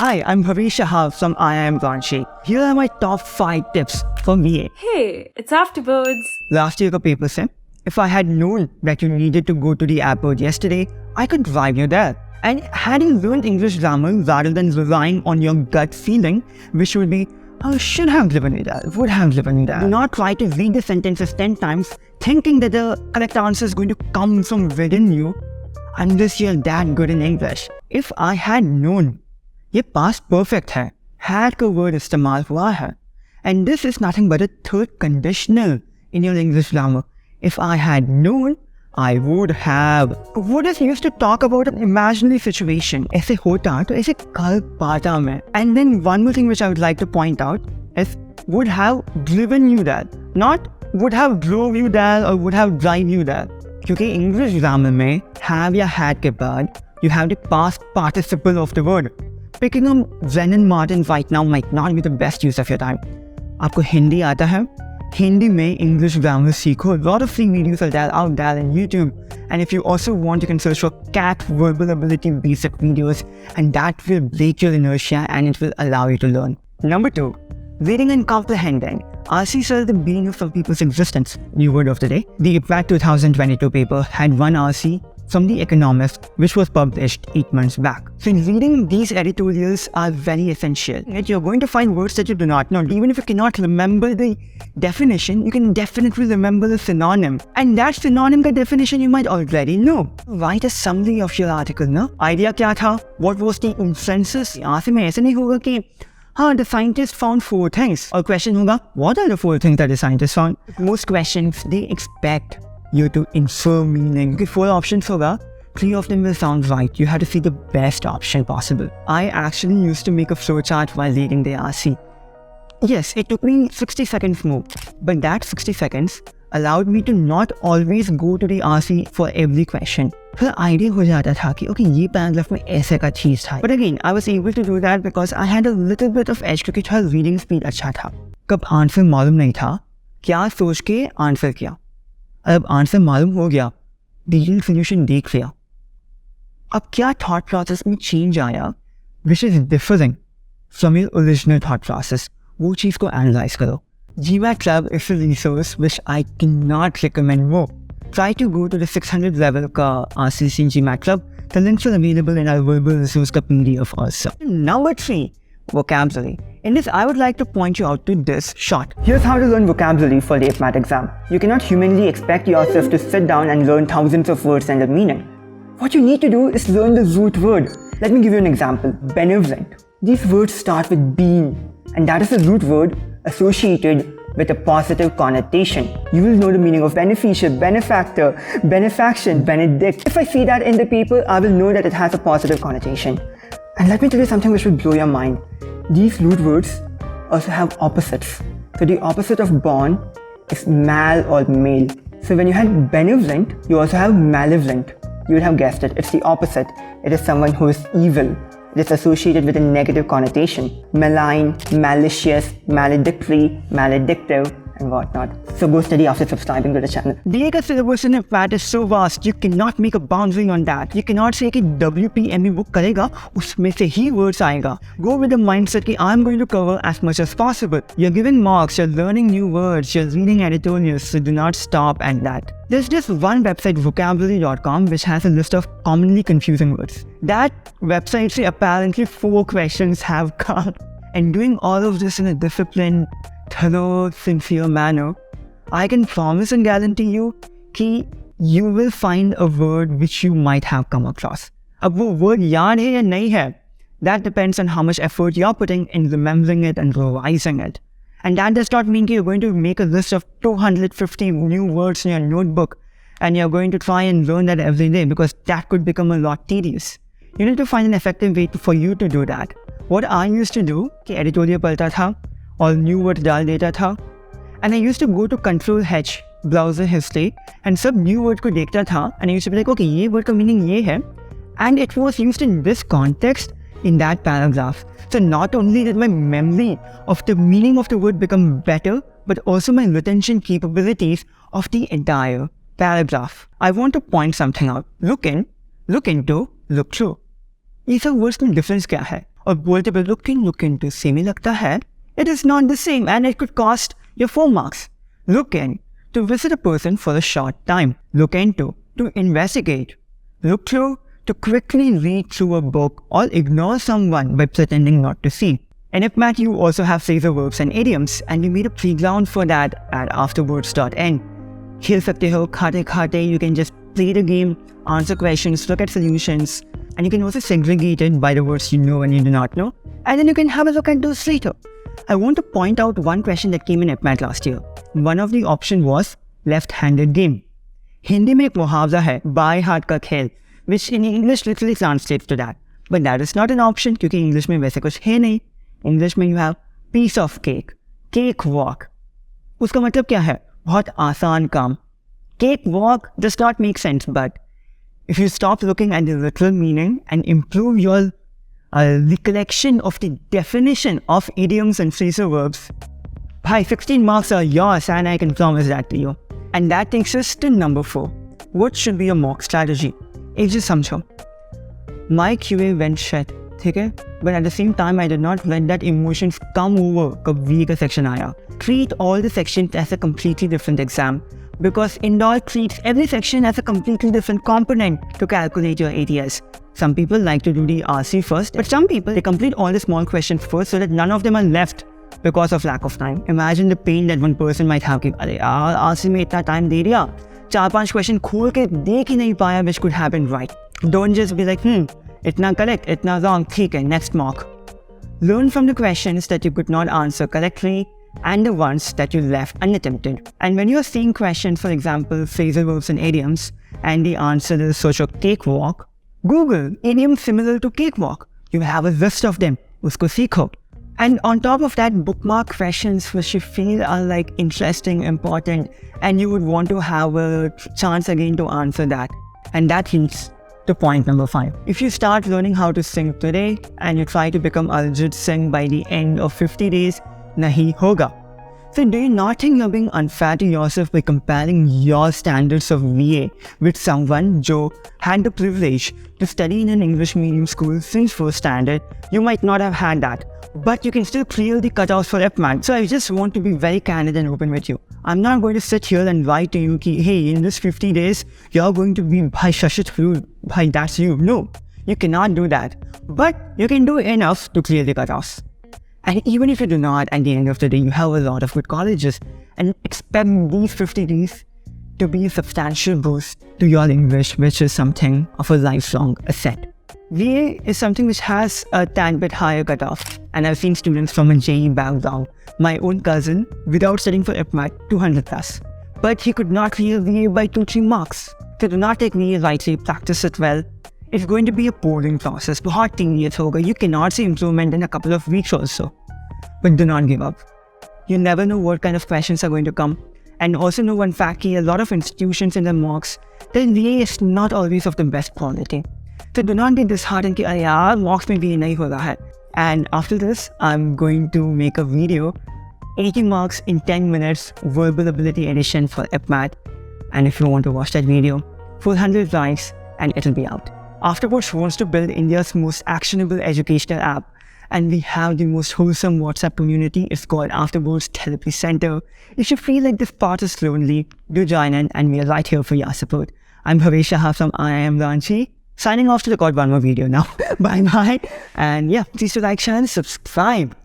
Hi, I'm Havish Shahab from IIM Indore. Here are my top 5 tips for VA. Hey, it's afterwards. Last year का paper से, if I had known that you needed to go to the airport yesterday, I could drive you there. And had you learned English grammar rather than relying on your gut feeling, which would be, I should have driven you there, would have driven you there. Do not try to read the sentences 10 times thinking that the correct answer is going to come from within you unless you're that good in English. If I had known, ये past perfect है, had का word इस्तेमाल हुआ है. And this is nothing but a third conditional in your English grammar. If I had known, I would have. Would is used to talk about an imaginary situation. ऐसे होता तो ऐसे कर पाता मैं. And then one more thing which I would like to point out is would have driven you there. Not would have drove you there or would have drive you there. क्योंकि English grammar में have या had के बाद you have the past participle of the word. Picking up Zen and Martin right now might not be the best use of your time. आपको हिंदी आता है? Hindi में English grammar सीखो. A lot of free videos are out there on YouTube. And if you also want, you can search for CAT Verbal Ability basic videos, and that will break your inertia and it will allow you to learn. Number 2, reading and comprehending. RC is the beginning of some people's existence. New word of the day. The IPMAT 2022 paper had one RC from The Economist, which was published 8 months back. So reading these editorials are very essential. You're going to find words that you do not know. Even if you cannot remember the definition, you can definitely remember the synonym. And that synonym का definition you might already know. Write a summary of your article, no? Idea क्या था? What was the consensus? यहाँ से मैं ऐसे नहीं होगा कि the scientist found 4 things. Or question होगा, what are the 4 things that the scientist found? Most questions, they expect you to infer meaning. Okay, 4 options hoga, 3 of them will sound right. You have to see the best option possible. I actually used to make a flowchart while reading the RC. Yes, it took me 60 seconds more, but that 60 seconds allowed me to not always go to the RC for every question. फिर idea हो जाता था कि okay, ये paragraph में ऐसे का चीज़ था. But again, I was able to do that because I had a little bit of edge क्योंकि थोड़ा reading speed अच्छा था. कब आंसर मालूम नहीं था, क्या सोच के आंसर किया. अब आंसर मालूम हो गया, डिटेल सोल्यूशन देख लिया. अब क्या थॉट प्रोसेस में चेंज आया which is different from your original thought process, वो चीज़ को एनालाइज करो. GMAT Club is a resource which I cannot recommend more. Try to go to the 600 level का RCC GMAT Club. The links are available in our verbal resource का PDF also. Number 3, vocabulary. In this, I would like to point you out to this shot. Here's how to learn vocabulary for the IPMAT exam. You cannot humanly expect yourself to sit down and learn thousands of words and their meaning. What you need to do is learn the root word. Let me give you an example. Benevolent. These words start with being, and that is a root word associated with a positive connotation. You will know the meaning of beneficial, benefactor, benefaction, benedict. If I see that in the paper, I will know that it has a positive connotation. And let me tell you something which will blow your mind. These root words also have opposites. So the opposite of born is mal or male. So when you had benevolent, you also have malevolent. You would have guessed it. It's the opposite. It is someone who is evil. It is associated with a negative connotation. Malign, malicious, maledictory, maledictive, and whatnot. So go study after subscribing to the channel. The syllabus in IPMAT is so vast, you cannot make a boundary on that. You cannot say कि WPME book करेगा, उसमें से ही words आएगा. Go with the mindset कि I'm going to cover as much as possible. You're giving marks, you're learning new words, you're reading editorials, so do not stop at that. There's just one website, vocabulary.com, which has a list of commonly confusing words. That website say apparently 4 questions have come. And doing all of this in a disciplined, thorough, sincere manner, I can promise and guarantee you कि you will find a word which you might have come across. अब वो word याद है या नहीं है, that depends on how much effort you're putting in remembering it and revising it. And that does not mean that you're going to make a list of 250 new words in your notebook and you're going to try and learn that every day, because that could become a lot tedious. You need to find an effective way for you to do that. What I used to do, कि editorial पढ़ता था और new words डाल देता था, and I used to go to Control H browser history and सब new word को देखता था, and I used to be like, okay, ये word का meaning ये है, and it was used in this context in that paragraph. So not only did my memory of the meaning of the word become better, but also my retention capabilities of the entire paragraph. I want to point something out. Look in, look into, look through. ये सब words में difference क्या है? और बोलते पे look into same ही लगता है. It is not the same and it could cost you 4 marks. Look in, to visit a person for a short time. Look into, to investigate. Look through, to quickly read through a book or ignore someone by pretending not to see. In IPMAT, you also have phrasal verbs and idioms, and we made a playground for that at afterwards.n. खेल सकते हो खाते खाते, you can just play the game, answer questions, look at solutions, and you can also segregate it by the words you know and you do not know, and then you can have a look at those later. I want to point out one question that came in IPMAT last year. One of the option was left-handed game. Hindi में एक मुहावजा है, बाएं हाथ का खेल, which in English literally translates to that. But that is not an option क्योंकि English में वैसे कुछ है नहीं. English में you have piece of cake, cake walk. उसका मतलब क्या है? बहुत आसान काम. Cake walk does not make sense, but if you stop looking at the literal meaning and improve your recollection of the definition of idioms and phrasal verbs, bhai, 16 marks are yours and I can promise that to you. And that takes us to number 4. What should be a mock strategy? एक चीज समझो. My QA went shit, ठीक है? But at the same time, I did not let that emotions come over कब V का section आया. Treat all the sections as a completely different exam, because Indore treats every section as a completely different component to calculate your ATS. Some people like to do the RC first, but some people, they complete all the small questions first so that none of them are left because of lack of time. Imagine the pain that one person might have कि अरे यार RC में इतना time दे दिया, 4-5 question खोल के देख ही नहीं पाया, which could happen, right? Don't just be like, itna correct, itna wrong, theek hai, next mark. Learn from the questions that you could not answer correctly and the ones that you left unattempted. And when you're seeing questions, for example, phrasal verbs and idioms, and the answer is such a cakewalk, Google idioms similar to cakewalk. You have a list of them. Usko seekho. And on top of that, bookmark questions which you feel are like interesting, important, and you would want to have a chance again to answer that. And that leads to point number 5. If you start learning how to sing today and you try to become Arijit Singh by the end of 50 days, nahi hoga. So do you not think you're being unfair to yourself by comparing your standards of VA with someone jo had the privilege to study in an English medium school since first standard? You might not have had that, but you can still clear the cutoffs for IPMAT. So I just want to be very candid and open with you. I'm not going to sit here and write to you ki, hey, in this 50 days, you're going to be bhai shashit through, bhai that's you. No, you cannot do that. But you can do enough to clear the cutoffs. And even if you do not, at the end of the day, you have a lot of good colleges, and expect these 50 days to be a substantial boost to your English, which is something of a lifelong asset. VA is something which has a tad bit higher cutoff, and I've seen students from a JE background. My own cousin, without studying for IPMAT, 200 plus. But he could not clear VA by 2-3 marks. So do not take VA lightly, practice it well. It's going to be a boring process, बहुत tedious होगा. You cannot see improvement in a couple of weeks also. But do not give up. You never know what kind of questions are going to come. And also know one fact, a lot of institutions in the mocks, the VA is not always of the best quality. So do not get disheartened कि अरे यार mocks में VA नहीं हो रहा है. And after this, I'm going to make a video, 80 marks in 10 minutes, Verbal Ability Edition for IPMAT. And if you want to watch that video, 400 likes and it'll be out. Afterwards wants to build India's most actionable educational app, and we have the most wholesome WhatsApp community. It's called Afterwards Therapy Center. If you feel like this part is lonely, do join in, and we are right here for your support. I'm Bhavesh Shah from IIM Indore, signing off to record one more video now. Bye bye, and yeah, please do like, share and subscribe.